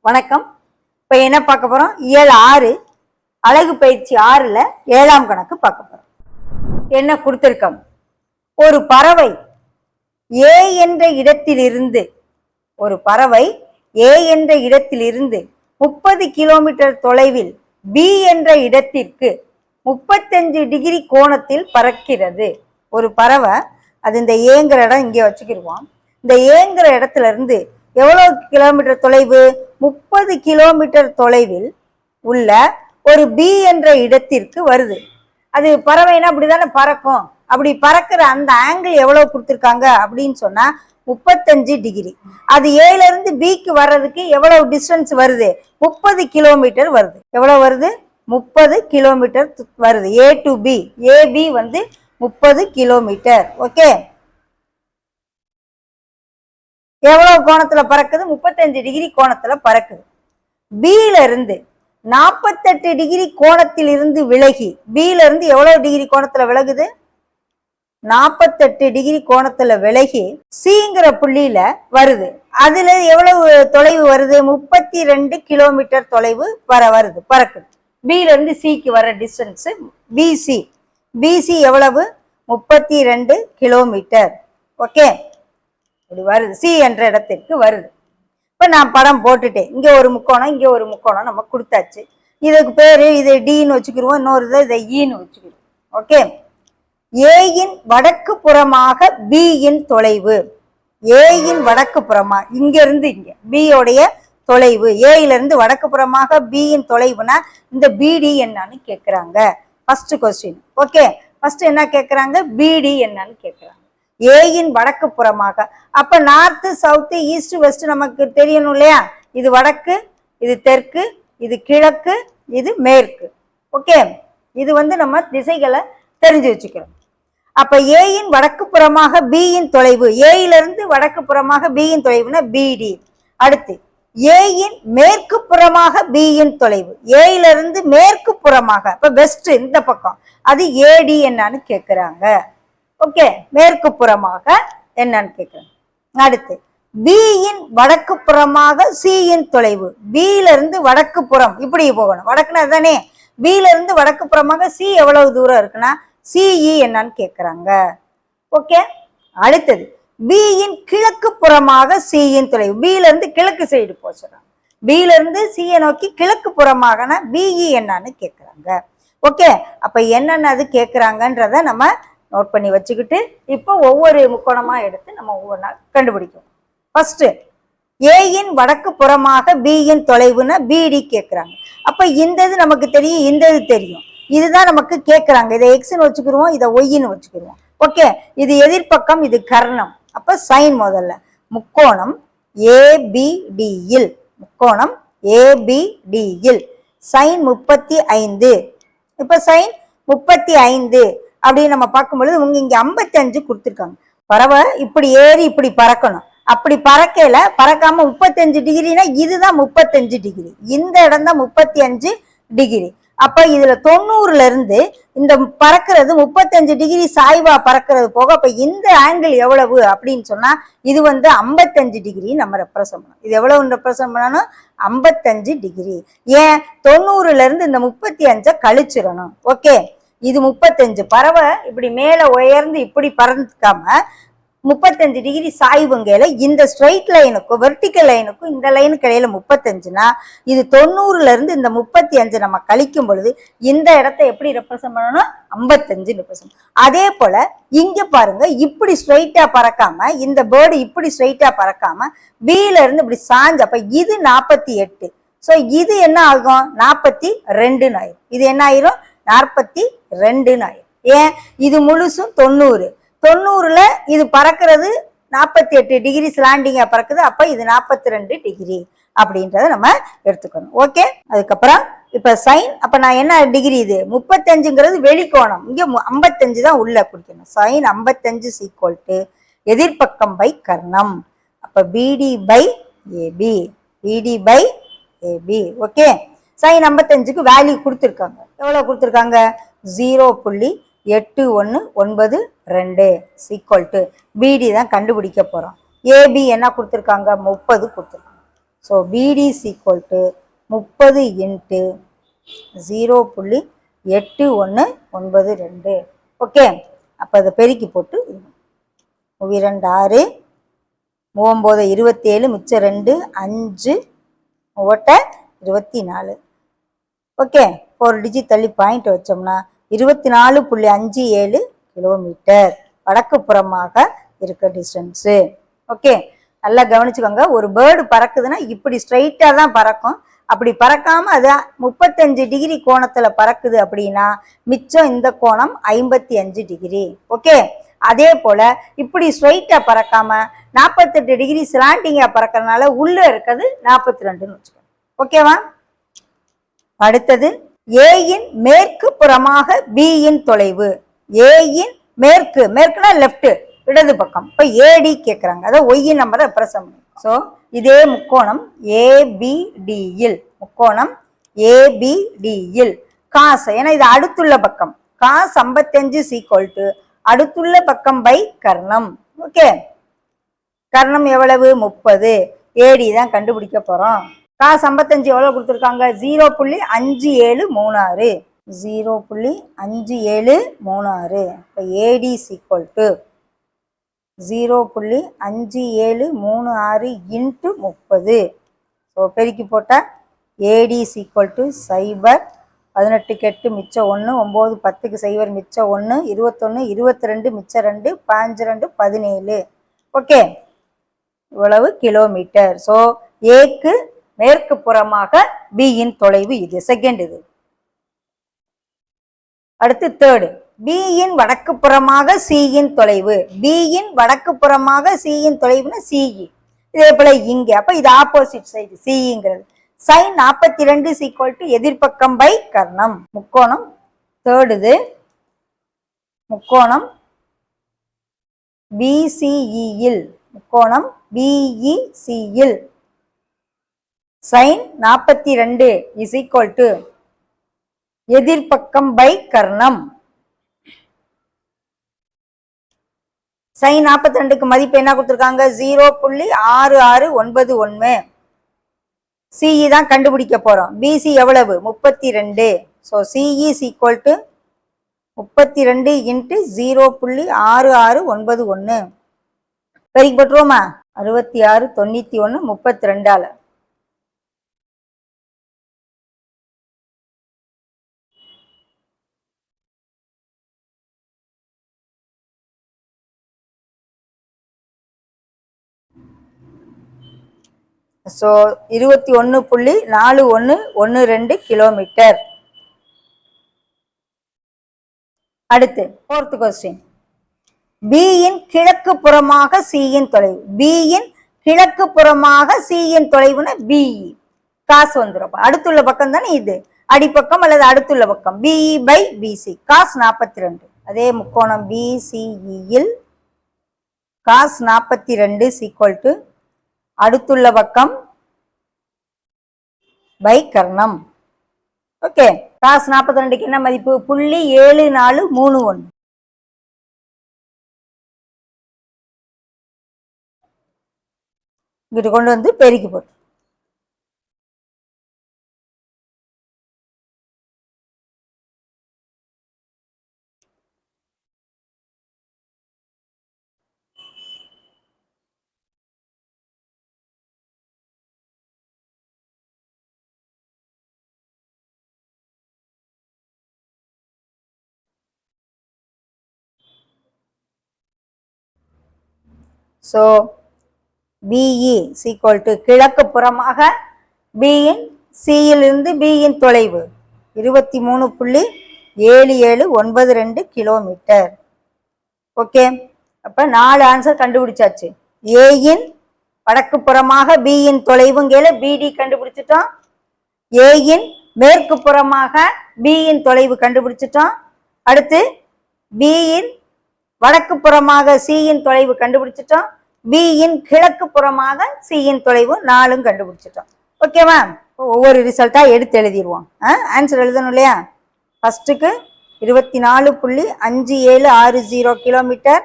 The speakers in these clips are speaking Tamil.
வணக்கம். இப்போ என்ன பார்க்க போறோம்? இயல் 6 அழகு பயிற்சி 6ல 7ஆம் கணக்கு பார்க்க போறோம். என்ன கொடுத்திருக்கோம்? ஒரு பறவை ஏ என்ற இடத்திலிருந்து 30 கிலோமீட்டர் தொலைவில் பி என்ற இடத்திற்கு 35 டிகிரி கோணத்தில் பறக்கிறது. ஒரு பறவை, அது இந்த ஏங்கிற இடம் இங்கே வச்சுக்கிடுவோம். இந்த ஏங்கிற இடத்துல இருந்து எவ்வளவு கிலோமீட்டர் தொலைவு? 30 கிலோமீட்டர் தொலைவில் உள்ள ஒரு பி என்ற இடத்திற்கு வருது. அது பறவைனா அப்படிதானே பறக்கும். அப்படி பறக்கிற அந்த ஆங்கிள் எவ்வளவு கொடுத்துருக்காங்க அப்படின்னு சொன்னா 35 டிகிரி. அது ஏல இருந்து பிக்கு வர்றதுக்கு எவ்வளவு டிஸ்டன்ஸ் வருது? 30 கிலோமீட்டர் வருது. எவ்வளவு வருது? 30 கிலோமீட்டர் வருது. A to B, AB 30 kilometre. Okay, எவ்வளவு கோணத்துல பறக்குது? 35 டிகிரி கோணத்துல பறக்குது. பில இருந்து 48 டிகிரி கோணத்தில் இருந்து விலகி, பில இருந்து எவ்வளவு டிகிரி கோணத்துல விலகுது? 48 டிகிரி கோணத்துல விலகி சிங்கிற புள்ளியில வருது. அதுல எவ்வளவு தொலைவு வருது? 32 கிலோமீட்டர் தொலைவு வருது, பறக்குது. பில இருந்து சிக்கு வர டிஸ்டன்ஸ் பிசி. பிசி எவ்வளவு? 32 கிலோமீட்டர். ஓகே, இப்படி வருது, சி என்ற இடத்திற்கு வருது. இப்ப நான் படம் போட்டுட்டேன். இங்க ஒரு முக்கோணம், இங்க ஒரு முக்கோணம் நம்ம கொடுத்தாச்சு. இதுக்கு பேரு இதை டின்னு வச்சுக்கிடுவோம், இன்னொரு இதை ஈன்னு வச்சுக்கிடுவோம். ஓகே, ஏயின் வடக்கு புறமாக பியின் தொலைவு. ஏயின் வடக்கு புறமா, இங்க இருந்து இங்க பியோடைய தொலைவு, ஏயில இருந்து வடக்கு புறமாக பியின் தொலைவுனா இந்த பிடி என்னன்னு கேக்குறாங்க. First question. ஓகே, ஃபர்ஸ்ட் என்ன கேக்குறாங்க? பிடி என்னன்னு கேக்குறாங்க. ஏயின் வடக்கு புறமாக. அப்ப நார்த், சவுத், ஈஸ்ட், வெஸ்ட் நமக்கு தெரியணும் இல்லையா? இது வடக்கு, இது தெற்கு, இது கிழக்கு, இது மேற்கு. ஓகே, இது நம்ம திசைகளை தெரிஞ்சு வச்சுக்கிறோம். அப்ப ஏயின் வடக்கு புறமாக பியின் தொலைவு, ஏயில இருந்து வடக்கு புறமாக பியின் தொலைவுனா பிடி. அடுத்து ஏயின் மேற்கு புறமாக பியின் தொலைவு, ஏயில இருந்து மேற்கு புறமாக, இப்ப வெஸ்ட் இந்த பக்கம், அது ஏடி என்னன்னு கேக்குறாங்க. ஓகே, மேற்கு புறமாக என்னன்னு கேக்குறாங்க. அடுத்து பியின் வடக்கு புறமாக சியின் தொலைவு, பில இருந்து வடக்கு புறம் இப்படி போகணும். வடக்குனா தானே, பில இருந்து வடக்கு புறமாக சி எவ்வளவு தூரம் இருக்குன்னா சிஇ என்னன்னு கேக்குறாங்க. ஓகே, அடுத்தது பியின் கிழக்கு புறமாக சியின் தொலைவு, பில இருந்து கிழக்கு சைடு போச்சுறாங்க. பில இருந்து சியை நோக்கி கிழக்கு புறமாகனா பிஇ என்னன்னு கேக்குறாங்க. ஓகே, அப்ப என்னென்னது கேக்குறாங்கன்றத நம்ம நோட் பண்ணி வச்சுக்கிட்டு இப்போ ஒவ்வொரு முக்கோணமா எடுத்து நம்ம ஒவ்வொன்றா கண்டுபிடிக்கும். ஃபர்ஸ்ட் ஏயின் வடக்கு புறமாக பியின் தொலைவுன்னா பிடி கேட்குறாங்க. அப்ப இந்த இது நமக்கு தெரியும், இந்த இது தெரியும், இதுதான் நமக்கு கேட்குறாங்க. இதை எக்ஸ்ன்னு வச்சுக்கிடுவோம், இதை ஒய்ன்னு வச்சுக்கிடுவோம். ஓகே, இது எதிர்பக்கம், இது கர்ணம். அப்ப சைன் முதல்ல முக்கோணம் ஏபிடியில், முக்கோணம் ஏபிடியில் சைன் 35. இப்ப சைன் 35 அப்படின்னு நம்ம பார்க்கும் பொழுது இங்க 55 கொடுத்துருக்காங்க. பறவை இப்படி ஏறி இப்படி பறக்கணும். அப்படி பறக்காம 35 டிகிரினா இதுதான் 35 டிகிரி, இந்த இடம் தான் 35 டிகிரி. அப்ப இதுல 90ல இருந்து இந்த பறக்கிறது 35 டிகிரி சாய்வா பறக்கிறது போக, அப்ப இந்த ஆங்கிள் எவ்வளவு அப்படின்னு சொன்னா இது 55 டிகிரி நம்ம ரெப்ரசன்ட் பண்ணணும். இது எவ்வளவு ரெப்ரசன்ட் பண்ணணும்? 55 டிகிரி. ஏன்? 90ல இருந்து இந்த 35 கழிச்சிடணும். ஓகே, இது 35. பறவை இப்படி மேல உயர்ந்து இப்படி பறந்துக்காம 35 டிகிரி சாய்வுங்கையில இந்த ஸ்ட்ரைட் லைனுக்கும் வெர்டிக்கல் லைனுக்கும் இந்த லைனுக்கு இடையில 35னா இது 90ல இருந்து இந்த 35 நம்ம கழிக்கும் பொழுது இந்த இடத்தை எப்படி ரெப்ரசன்ட் பண்ணணும்? 55 ரெப்ரசன்ட். அதே போல இங்க பாருங்க, இப்படி ஸ்ட்ரைட்டா பறக்காம, இந்த பேர்டு இப்படி ஸ்ட்ரைட்டா பறக்காம பில இருந்து இப்படி சாஞ்சு, அப்ப இது 48. ஸோ இது என்ன ஆகும்? 42 ஆயிரும். இது என்ன ஆயிரும்? 42 ஆயிரும். ஏன்? இது முழுசும் 90. 90ல இது பறக்கிறது 48 டிகிரி ஸ்லாண்டிங்கா பறக்குது. அப்ப இது 42 டிகிரி அப்படின்றத நம்ம எடுத்துக்கணும். ஓகே, அதுக்கப்புறம் இப்ப சைன், அப்ப நான் என்ன டிகிரி? இது 35ங்கிறது வெளிக்கோணம், இங்க 55 தான் உள்ள குடிக்கணும். சைன் 55 ஈக்குவல் டு எதிர்பக்கம் பை கர்ணம். அப்ப BD by AB, BD by AB. Okay, sine 55க்கு வேல்யூ கொடுத்துருக்காங்க. எவ்வளவு கொடுத்துருக்காங்க? 0.8192 ஈக்குவல் டு பிடி தான் கண்டுபிடிக்க போறோம். ஏபி என்ன கொடுத்துருக்காங்க 30 கொடுத்துருக்காங்க. ஸோ பிடி ஈக்குவல் டு 30 இன்ட்டு 0.8192. ஓகே, அப்போ அதை பெருக்கி போட்டு 2 6 9 27 மிச்சம் 2 5 ஓட்ட 24. ஓகே, ஒரு டிஜிட் தள்ளி பாயிண்ட் வச்சோம்னா 24.57 கிலோமீட்டர் வடக்கு புறமாக இருக்க டிஸ்டன்ஸு. ஓகே, நல்லா கவனிச்சுக்கோங்க. ஒரு பேர்டு பறக்குதுன்னா இப்படி ஸ்ட்ரைட்டாக தான் பறக்கும். அப்படி பறக்காம அது 35 டிகிரி கோணத்துல பறக்குது அப்படின்னா மிச்சம் இந்த கோணம் 55 டிகிரி. ஓகே, அதே போல இப்படி ஸ்ட்ரைட்டா பறக்காம 48 டிகிரி ஸ்லாண்டிங்கா பறக்கறதுனால உள்ள இருக்கிறது 42ன்னு வச்சுக்கோங்க. ஓகேவா? அடுத்தது ஏயின் மேற்கு புறமாக பியின் தொலைவு. ஏயின் மேற்குனா லெஃப்ட், இடது பக்கம். இப்ப ஏடி கேட்கறாங்க, அதாவது ஒய் நம்பரை ரெப்ரசன்ட் பண்ணும். ஸோ இதே முக்கோணம் ஏபிடியில், முக்கோணம் ஏபிடியில் காஸ், ஏன்னா இது அடுத்துள்ள பக்கம், காஸ் 55 ஈக்குவல் டு அடுத்துள்ள பக்கம் பை கர்ணம். ஓகே, கர்ணம் எவ்வளவு 30, ஏடி தான் கண்டுபிடிக்க போறோம். காஸ் 55 எவ்வளவு கொடுத்துருக்காங்க 0.5736, 0.5736. இப்போ AD equal to 0.5736 into 30. So பெருக்கி போட்டால் ஏடி ஈக்குவல் டு 0, 18 8 மிச்சம் 1, 9 10க்கு 0 மிச்சம் 1, 21 22 மிச்சம் 2, 5 2 17. ஓகே, இவ்வளவு கிலோமீட்டர். ஸோ ஏக்கு மேற்கு புறமாக பியின் தொலைவு இது. செகண்ட் இது. அடுத்து தேர்டு, பியின் வடக்கு புறமாக சியின் தொலைவு. பியின் வடக்கு புறமாக சியின் தொலைவுன்னு சிஇ. இதே போல இங்க, அப்ப இது ஆப்போசிட் சைடு சிங்கிறது. sin 42 ஈக்குவல் டு எதிர்பக்கம் பை கர்ணம். முக்கோணம் தேர்டு இது, முக்கோணம் பிசிஇயில், முக்கோணம் பிஇசியில் sin 42 இஸ் ஈக்குவல் டு எதிர்பக்கம் பை கர்ணம். sin 42க்கு மதிப்பு என்ன கொடுத்துருக்காங்க 0.6691. சிஇ தான் கண்டுபிடிக்க போறோம். பிசி எவ்வளவு 32. So CE is equal to 32 into 0.6691. பெருக்கி போட்டுருவோமா? 66 91 32ஆல. So 21.4112 kilometre. அடுத்து ஃபோர்த் கொஸ்டின், பியின் கிழக்கு புறமாக சியின் தொலைவு. பியின் கிழக்கு புறமாக சியின் தொலைவுன்னு பிஇ காசு வந்துடும். அடுத்துள்ள பக்கம் தானே இது, அடிப்பக்கம் அல்லது அடுத்துள்ள பக்கம். BE by BC cos 42. அதே முக்கோணம் பிசிஇயில் காஸ் 42 ஈக்குவல் டு அடுத்துள்ள பக்கம் பை கர்ணம். ஓகே, காஸ் 42க்கு என்ன மதிப்பு 0.7431. இங்கிட்டு கொண்டு வந்து பெருக்கி போட்டு ஸோ பிஇ ஈக்குவல் டு கிழக்கு புறமாக பியின் சியிலிருந்து பியின் தொலைவு 23.7792 கிலோமீட்டர். ஓகே, அப்ப 4 ஆன்சர் கண்டுபிடிச்சாச்சு. ஏயின் வடக்கு புறமாக பியின் தொலைவுங்கையில பிடி கண்டுபிடிச்சிட்டோம். ஏயின் மேற்கு புறமாக பியின் தொலைவு கண்டுபிடிச்சிட்டோம். அடுத்து பியின் வடக்கு புறமாக சியின் தொலைவு கண்டுபிடிச்சிட்டோம். பியின் கிழக்கு புறமாக சியின் தொலைவு 4 கண்டுபிடிச்சிட்டோம். ஓகேவா? ஒவ்வொரு ரிசல்ட்டா எடுத்து எழுதிடுவோம். ஆன்சர் எழுதணும் இல்லையா? ஃபர்ஸ்ட்டுக்கு 24.5760 கிலோமீட்டர்.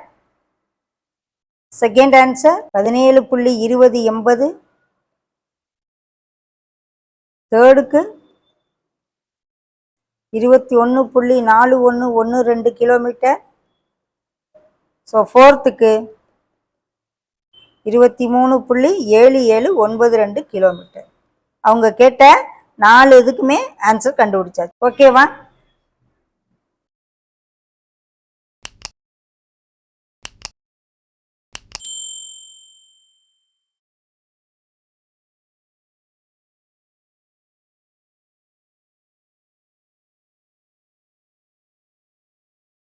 Second answer 17.2080. தேர்டுக்கு 21.4112 கிலோமீட்டர். ஸோ ஃபோர்த்துக்கு 23.7792 கிலோமீட்டர். அவங்க கேட்ட 4 இதுக்குமே ஆன்சர் கண்டுபிடிச்சாச்சு. ஓகேவா?